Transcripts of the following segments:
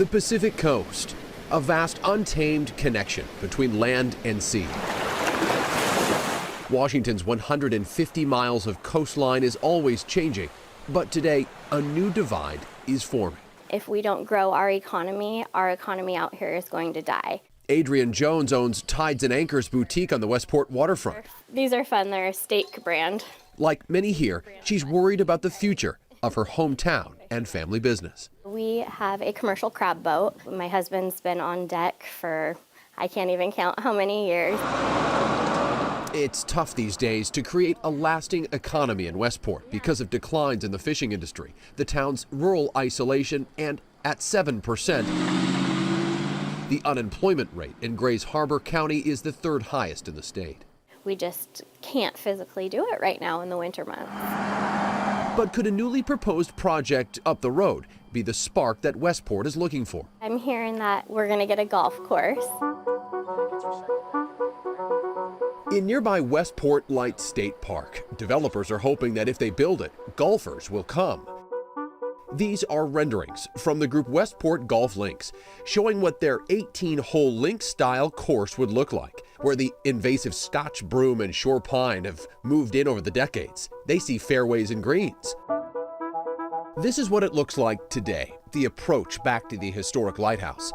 The Pacific Coast, a vast untamed connection between land and sea. Washington's 150 miles of coastline is always changing, but today a new divide is forming. If we don't grow our economy out here is going to die. Adrienne Jones owns Tides and Anchors boutique on the Westport waterfront. These are fun, they're a steak brand. Like many here, she's worried about the future of her hometown and family business. We have a commercial crab boat. My husband's been on deck for, I can't even count how many years. It's tough these days to create a lasting economy in Westport because of declines in the fishing industry, the town's rural isolation, and at 7%, the unemployment rate in Grays Harbor County is the third highest in the state. We just can't physically do it right now in the winter months. But could a newly proposed project up the road be the spark that Westport is looking for? I'm hearing that we're going to get a golf course. In nearby Westport Light State Park, developers are hoping that if they build it, golfers will come. These are renderings from the group Westport Golf Links, showing what their 18-hole link-style course would look like, where the invasive Scotch broom and shore pine have moved in over the decades. They see fairways and greens. This is what it looks like today, the approach back to the historic lighthouse.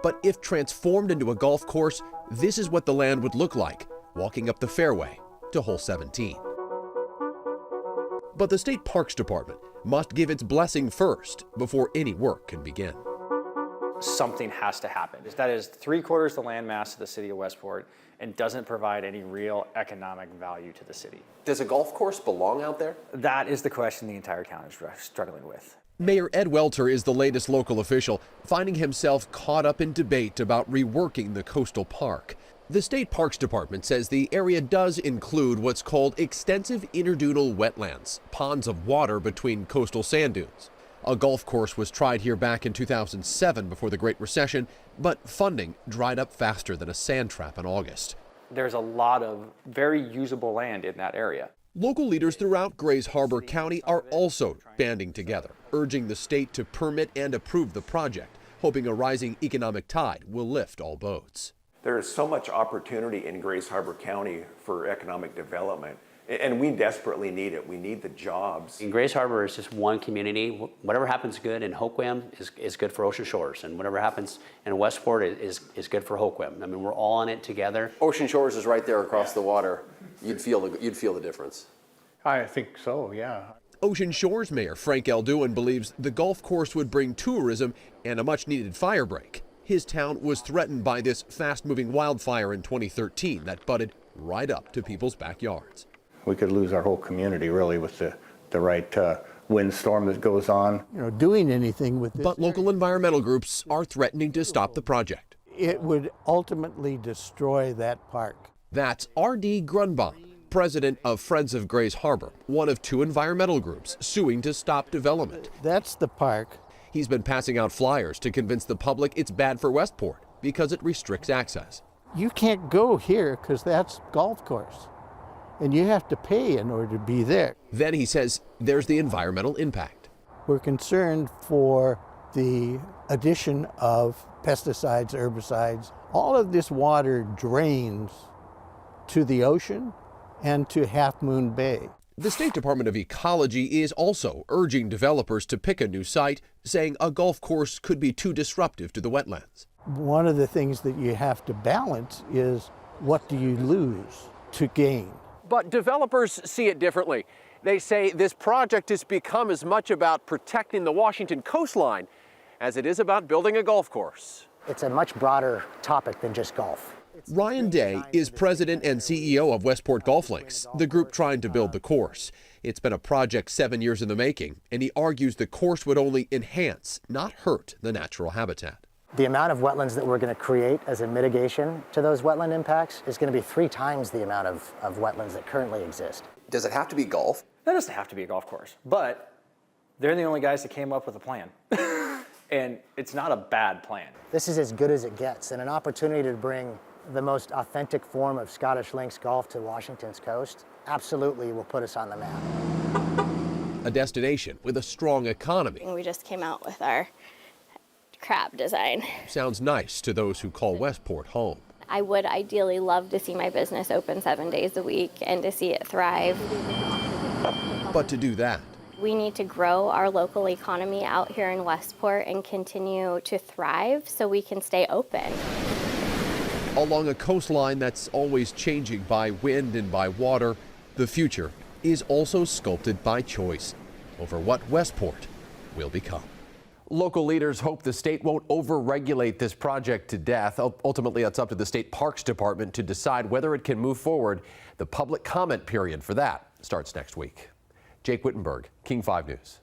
But if transformed into a golf course, this is what the land would look like, walking up the fairway to hole 17. But the State Parks Department must give its blessing first before any work can begin. Something has to happen. That is 3/4 the land mass of the city of Westport and doesn't provide any real economic value to the city. Does a golf course belong out there? That is the question the entire town is struggling with. Mayor Ed Welter is the latest local official, finding himself caught up in debate about reworking the coastal park. The State Parks Department says the area does include what's called extensive interdunal wetlands, ponds of water between coastal sand dunes. A golf course was tried here back in 2007 before the Great Recession, but funding dried up faster than a sand trap in August. There's a lot of very usable land in that area. Local leaders throughout Grays Harbor County are also banding together, urging the state to permit and approve the project, hoping a rising economic tide will lift all boats. There is so much opportunity in Grays Harbor County for economic development, and we desperately need it. We need the jobs. In Grays Harbor is just one community. Whatever happens good in Hoquiam is good for Ocean Shores, and whatever happens in Westport is good for Hoquiam. I mean, we're all in it together. Ocean Shores is right there across the water. You'd feel the difference. I think so, yeah. Ocean Shores Mayor Frank Elduin believes the golf course would bring tourism and a much-needed fire break. His town was threatened by this fast-moving wildfire in 2013 that butted right up to people's backyards. We could lose our whole community, really, with the right windstorm that goes on. Doing anything with this. But local environmental groups are threatening to stop the project. It would ultimately destroy that park. That's R.D. Grunbaum, president of Friends of Grays Harbor, one of 2 environmental groups suing to stop development. That's the park. He's been passing out flyers to convince the public it's bad for Westport because it restricts access. You can't go here because that's golf course, and you have to pay in order to be there. Then he says there's the environmental impact. We're concerned for the addition of pesticides, herbicides. All of this water drains to the ocean and to Half Moon Bay. The State Department of Ecology is also urging developers to pick a new site, saying a golf course could be too disruptive to the wetlands. One of the things that you have to balance is what do you lose to gain? But developers see it differently. They say this project has become as much about protecting the Washington coastline as it is about building a golf course. It's a much broader topic than just golf. Ryan Day is president and CEO of Westport Golf Links, the group trying to build the course. It's been a project 7 years in the making, and he argues the course would only enhance, not hurt, the natural habitat. The amount of wetlands that we're going to create as a mitigation to those wetland impacts is going to be 3 times the amount of wetlands that currently exist. Does it have to be golf? That doesn't have to be a golf course, but they're the only guys that came up with a plan. And it's not a bad plan. This is as good as it gets, and an opportunity to bring the most authentic form of Scottish links golf to Washington's coast absolutely will put us on the map. A destination with a strong economy. We just came out with our crab design. Sounds nice to those who call Westport home. I would ideally love to see my business open 7 days a week and to see it thrive. But to do that, We need to grow our local economy out here in Westport and continue to thrive so we can stay open. along a coastline that's always changing by wind and by water, the future is also sculpted by choice over what Westport will become. Local leaders hope the state won't over-regulate this project to death. Ultimately, that's up to the State Parks Department to decide whether it can move forward. The public comment period for that starts next week. Jake Wittenberg, King 5 News.